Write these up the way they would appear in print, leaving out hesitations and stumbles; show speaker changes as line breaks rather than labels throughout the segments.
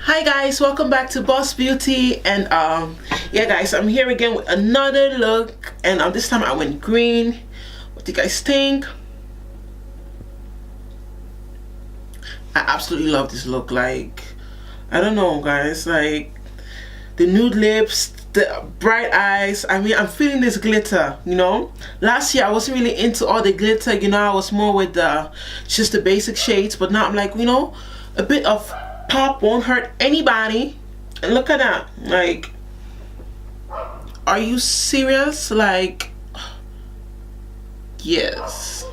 Hi guys, welcome back to Boss Beauty. And yeah guys, I'm here again with another look, and this time I went green. What do you guys think? I absolutely love this look. Like, I don't know guys, like the nude lips, the bright eyes. I mean, I'm feeling this glitter, you know. Last year I wasn't really into all the glitter, you know. I was more with just the basic shades, but now I'm like, you know, a bit of pop won't hurt anybody. And look at that. Like, are you serious? Like, yes.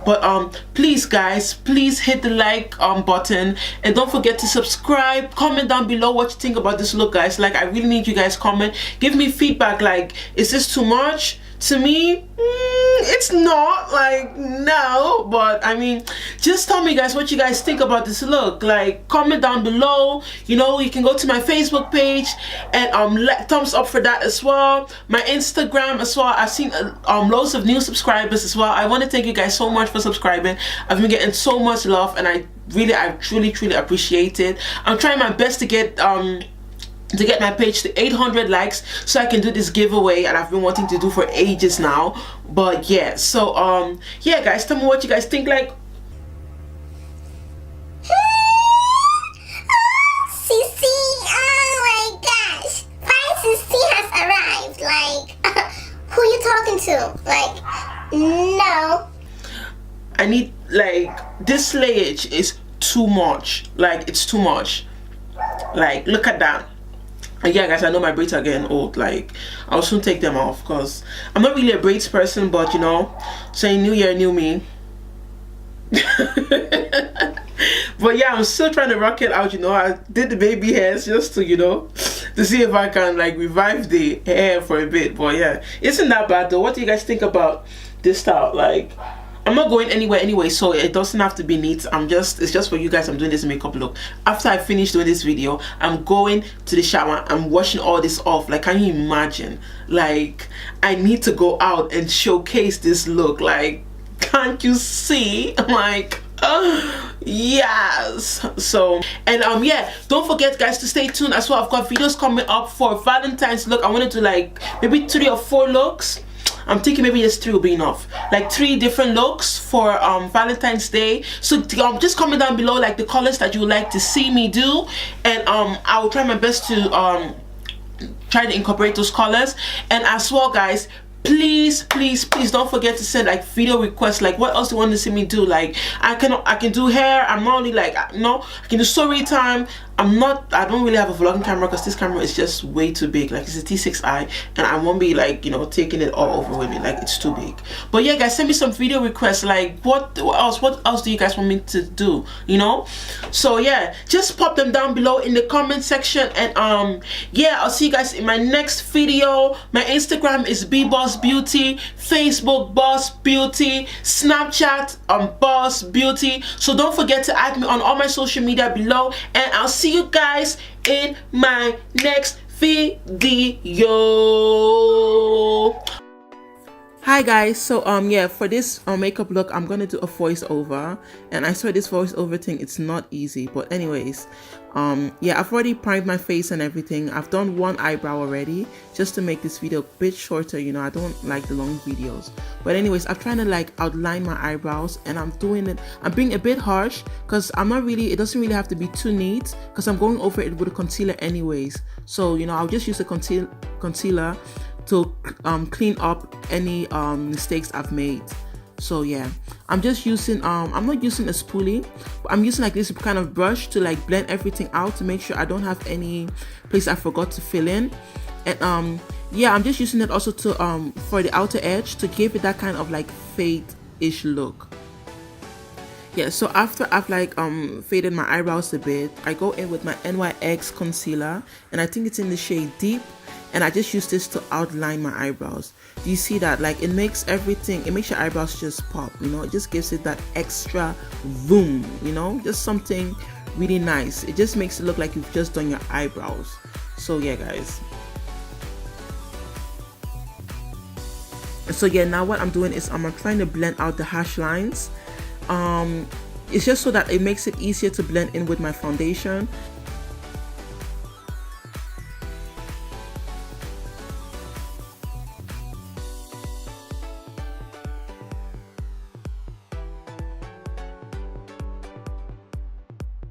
But please guys, please hit the like button, and don't forget to subscribe. Comment down below what you think about this look guys. Like, I really need you guys comment, give me feedback. Like, is this too much? To me, it's not, like, no, but I mean, just tell me guys what you guys think about this look. Like, comment down below. You know, you can go to my Facebook page and thumbs up for that as well. My Instagram as well. I've seen loads of new subscribers as well. I want to thank you guys so much for subscribing. I've been getting so much love, and I truly appreciate it. I'm trying my best to get my page to 800 likes so I can do this giveaway, and I've been wanting to do for ages now. But yeah, so yeah guys, tell me what you guys think. Like,
Sissy, oh my gosh, Sissy has arrived. Like, who you talking to? Like, no,
I need, like, this slayage is too much. Like, it's too much. Like, look at that. And yeah guys, I know my braids are getting old. Like, I'll soon take them off because I'm not really a braids person, but you know, saying new year, new me. But yeah, I'm still trying to rock it out, you know. I did the baby hairs just to, you know, to see if I can like revive the hair for a bit. But yeah, isn't that bad though? What do you guys think about this style? Like, I'm not going anywhere anyway, so it doesn't have to be neat. It's just for you guys. I'm doing this makeup look. After I finish doing this video, I'm going to the shower. I'm washing all this off. Like, can you imagine? Like, I need to go out and showcase this look. Like, can't you see? Like, yes. So, and yeah, don't forget guys to stay tuned as well. I've got videos coming up for Valentine's look. I wanted to like maybe 3 or 4 looks. I'm thinking maybe just 3 will be enough. Like 3 different looks for Valentine's Day. So just comment down below like the colors that you would like to see me do, and I will try my best to try to incorporate those colors. And as well guys, please don't forget to send like video requests. Like, what else do you want to see me do? Like, I can do hair. I'm not only like, no, I can do story time. I don't really have a vlogging camera because this camera is just way too big. Like, it's a T6i, and I won't be like, you know, taking it all over with me. Like, it's too big. But yeah guys, send me some video requests. Like, what else do you guys want me to do, you know? So yeah, just pop them down below in the comment section. And yeah, I'll see you guys in my next video. My Instagram is bbbossbeauty, Facebook Boss Beauty, Snapchat Boss Beauty. So don't forget to add me on all my social media below, and I'll see you guys in my next video. Hi guys, so yeah, for this makeup look I'm gonna do a voiceover, and I saw this voiceover thing, it's not easy, but anyways, yeah, I've already primed my face and everything. I've done one eyebrow already just to make this video a bit shorter, you know. I don't like the long videos, but anyways, I'm trying to like outline my eyebrows, and I'm being a bit harsh because it doesn't really have to be too neat because I'm going over it with a concealer anyways. So, you know, I'll just use a concealer to clean up any mistakes I've made. So yeah, I'm just using I'm not using a spoolie, but I'm using like this kind of brush to like blend everything out to make sure I don't have any place I forgot to fill in. And yeah, I'm just using it also to for the outer edge to give it that kind of like fade-ish look. Yeah, so after I've like faded my eyebrows a bit, I go in with my NYX concealer, and I think it's in the shade Deep, and I just use this to outline my eyebrows. Do you see that? Like, it makes your eyebrows just pop, you know. It just gives it that extra boom, you know, just something really nice. It just makes it look like you've just done your eyebrows. So yeah guys, so yeah, now what I'm doing is I'm trying to blend out the harsh lines. It's just so that it makes it easier to blend in with my foundation.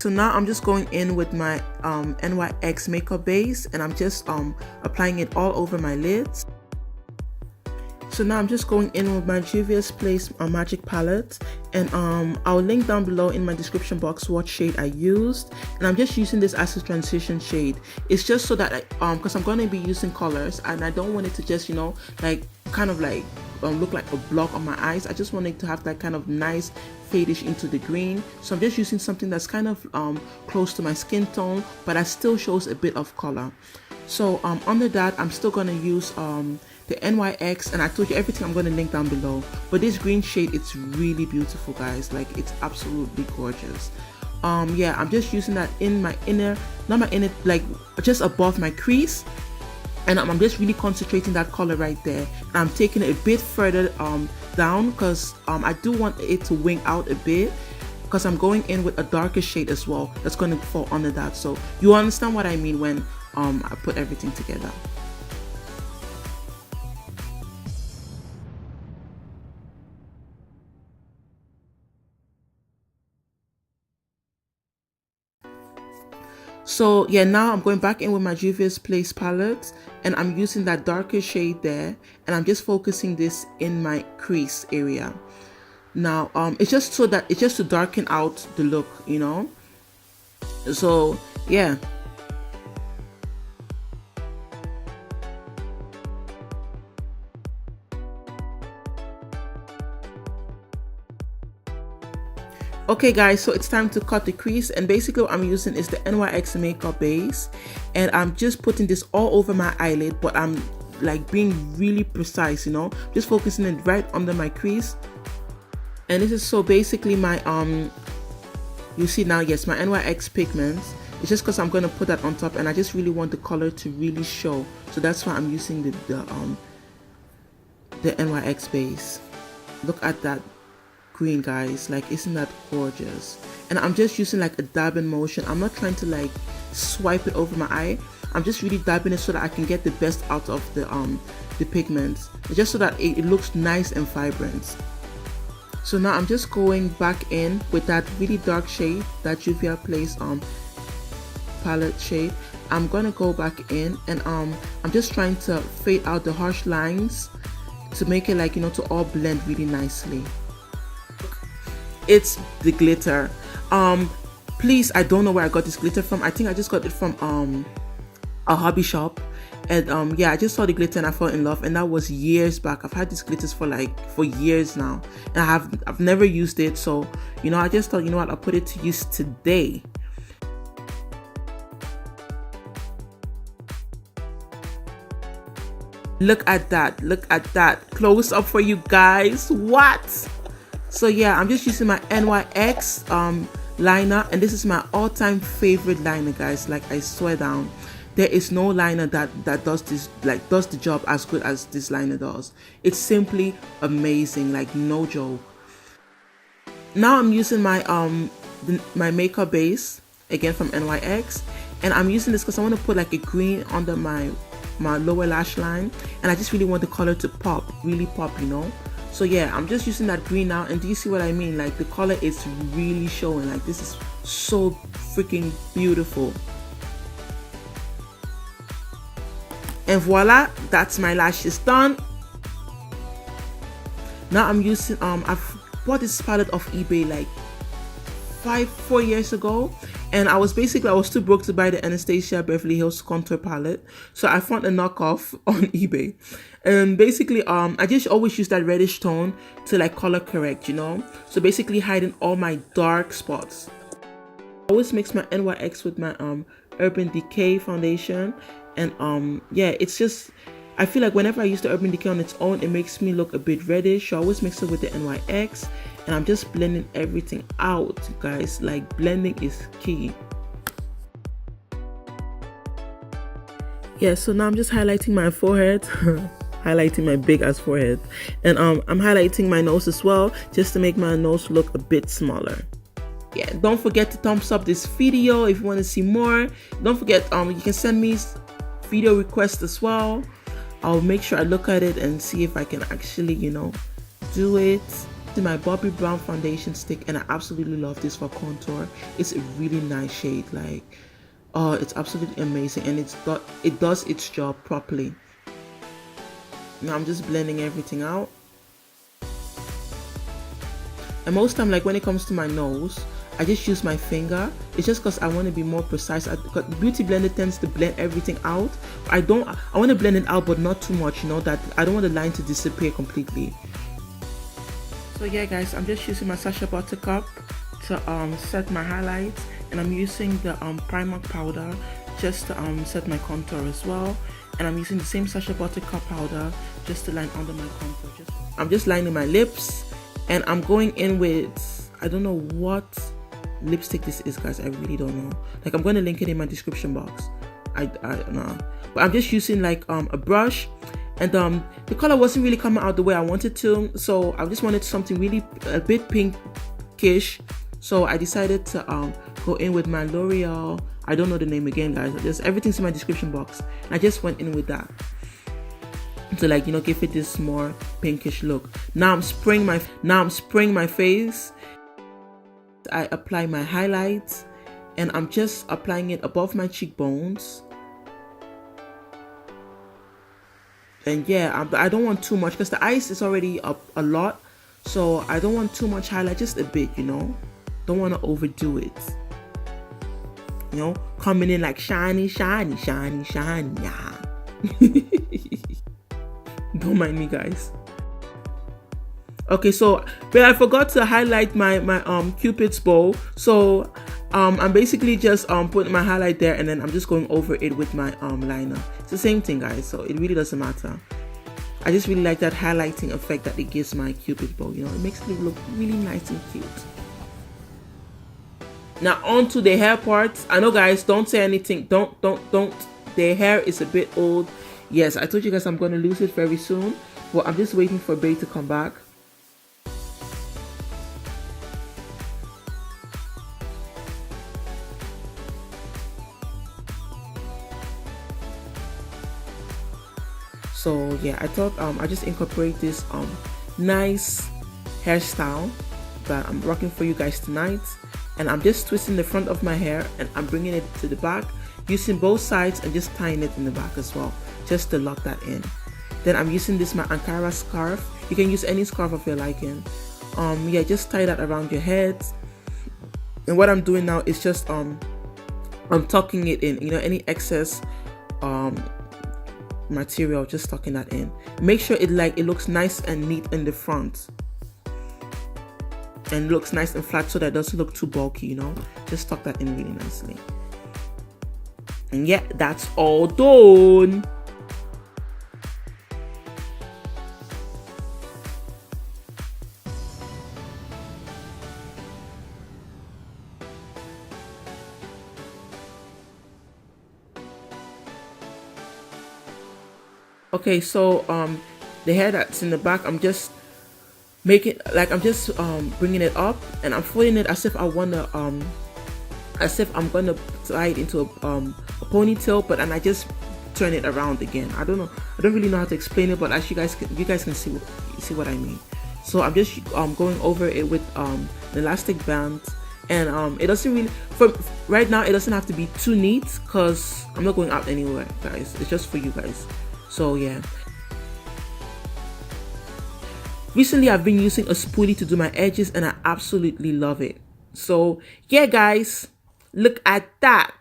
So now I'm just going in with my NYX makeup base, and I'm just applying it all over my lids. So now I'm just going in with my Juvia's Place Magic Palette, and I'll link down below in my description box what shade I used, and I'm just using this as a transition shade. It's just so that because I'm going to be using colors, and I don't want it to just, you know, like kind of like look like a block on my eyes. I just want it to have that kind of nice fadish into the green. So I'm just using something that's kind of close to my skin tone, but that still shows a bit of color. So under that, I'm still going to use the NYX, and I told you everything I'm going to link down below. But this green shade, it's really beautiful, guys. Like, it's absolutely gorgeous. Yeah, I'm just using that in my inner, not my inner, like just above my crease, and I'm just really concentrating that color right there. And I'm taking it a bit further down because I do want it to wing out a bit, because I'm going in with a darker shade as well that's going to fall under that. So you understand what I mean when I put everything together. So yeah, now I'm going back in with my Juvia's Place palette, and I'm using that darker shade there, and I'm just focusing this in my crease area. Now it's just so that it's just to darken out the look, you know. So yeah. Okay guys, so it's time to cut the crease, and basically what I'm using is the NYX makeup base, and I'm just putting this all over my eyelid, but I'm like being really precise, you know, just focusing it right under my crease. And this is so basically my you see now, yes, my NYX pigments. It's just because I'm going to put that on top, and I just really want the color to really show, so that's why I'm using the NYX base. Look at that green, guys. Like, isn't that gorgeous? And I'm just using like a dabbing motion. I'm not trying to like swipe it over my eye. I'm just really dabbing it so that I can get the best out of the pigments, just so that it looks nice and vibrant. So now I'm just going back in with that really dark shade, that Juvia's Place palette shade. I'm gonna go back in, and I'm just trying to fade out the harsh lines to make it, like, you know, to all blend really nicely. It's the glitter. Please, I don't know where I got this glitter from. I think I just got it from a hobby shop, and yeah, I just saw the glitter and I fell in love, and that was years back. I've had these glitters for years now, and I've never used it. So, you know, I just thought, you know what, I'll put it to use today. Look at that, look at that close up for you guys. What? So yeah, I'm just using my NYX liner, and this is my all-time favorite liner, guys. Like, I swear down, there is no liner that does this, like, does the job as good as this liner does. It's simply amazing, like, no joke. Now I'm using my my makeup base again from NYX, and I'm using this because I want to put like a green under my lower lash line, and I just really want the color to pop, really pop, you know. So yeah, I'm just using that green now, and do you see what I mean? Like, the color is really showing. Like, this is so freaking beautiful. And voila, that's my lashes done. Now I'm using I've bought this palette off eBay like 4 years ago, and I was too broke to buy the Anastasia Beverly Hills contour palette, so I found a knockoff on eBay. And basically I just always use that reddish tone to like color correct, you know, so basically hiding all my dark spots. I always mix my NYX with my Urban Decay foundation, and yeah, it's just, I feel like whenever I use the Urban Decay on its own, it makes me look a bit reddish, so I always mix it with the NYX, and I'm just blending everything out, guys. Like, blending is key. Yeah, so now I'm just highlighting my forehead, highlighting my big ass forehead, and I'm highlighting my nose as well, just to make my nose look a bit smaller. Yeah, don't forget to thumbs up this video if you want to see more. Don't forget, you can send me video requests as well. I'll make sure I look at it and see if I can actually, you know, do it. My Bobbi Brown foundation stick, and I absolutely love this for contour. It's a really nice shade, like, oh, it's absolutely amazing, and it does its job properly. Now I'm just blending everything out. And most time, like when it comes to my nose, I just use my finger. It's just because I want to be more precise. The Beauty Blender tends to blend everything out. I want to blend it out, but not too much, you know, that I don't want the line to disappear completely. So yeah guys, I'm just using my Sasha Buttercup to set my highlights, and I'm using the Primark powder just to set my contour as well. And I'm using the same Sasha Buttercup powder just to line under my contour. I'm just lining my lips, and I'm going in with, I don't know what lipstick this is, guys. I really don't know. Like, I'm going to link it in my description box. I don't know, but I'm just using like a brush. And the color wasn't really coming out the way I wanted to, so I just wanted something really a bit pinkish. So I decided to go in with my L'Oreal. I don't know the name again, guys. Just everything's in my description box. I just went in with that to, like, you know, give it this more pinkish look. Now I'm spraying my face. I apply my highlights, and I'm just applying it above my cheekbones. And yeah, I don't want too much because the eyes is already up a lot, so I don't want too much highlight, just a bit, you know. Don't want to overdo it, you know, coming in like shiny, shiny, shiny, shiny. Yeah. Don't mind me, guys. Okay, so but I forgot to highlight my Cupid's bow, so I'm basically just putting my highlight there, and then I'm just going over it with my liner. It's the same thing, guys, so it really doesn't matter. I just really like that highlighting effect that it gives my Cupid bow, you know. It makes it look really nice and cute. Now on to the hair part. I know, guys, don't say anything. Don't. The hair is a bit old. Yes, I told you guys I'm going to lose it very soon, but I'm just waiting for Bae to come back. So yeah, I thought I just incorporate this nice hairstyle that I'm rocking for you guys tonight. And I'm just twisting the front of my hair, and I'm bringing it to the back, using both sides and just tying it in the back as well, just to lock that in. Then I'm using this my Ankara scarf. You can use any scarf of your liking. Yeah, just tie that around your head. And what I'm doing now is just I'm tucking it in, you know, any excess material, just tucking that in. Make sure it looks nice and neat in the front, and looks nice and flat so that it doesn't look too bulky, you know. Just tuck that in really nicely. And yeah, that's all done. Okay, so the hair that's in the back, I'm just making, like, I'm just bringing it up, and I'm folding it as if I wanna as if I'm gonna tie it into a ponytail, but and I just turn it around again. I don't really know how to explain it, but as you guys can see what I mean. So I'm just going over it with the elastic band, and it doesn't really, for right now, it doesn't have to be too neat because I'm not going out anywhere, guys. It's just for you guys. So yeah. Recently, I've been using a spoolie to do my edges, and I absolutely love it. So yeah, guys, look at that.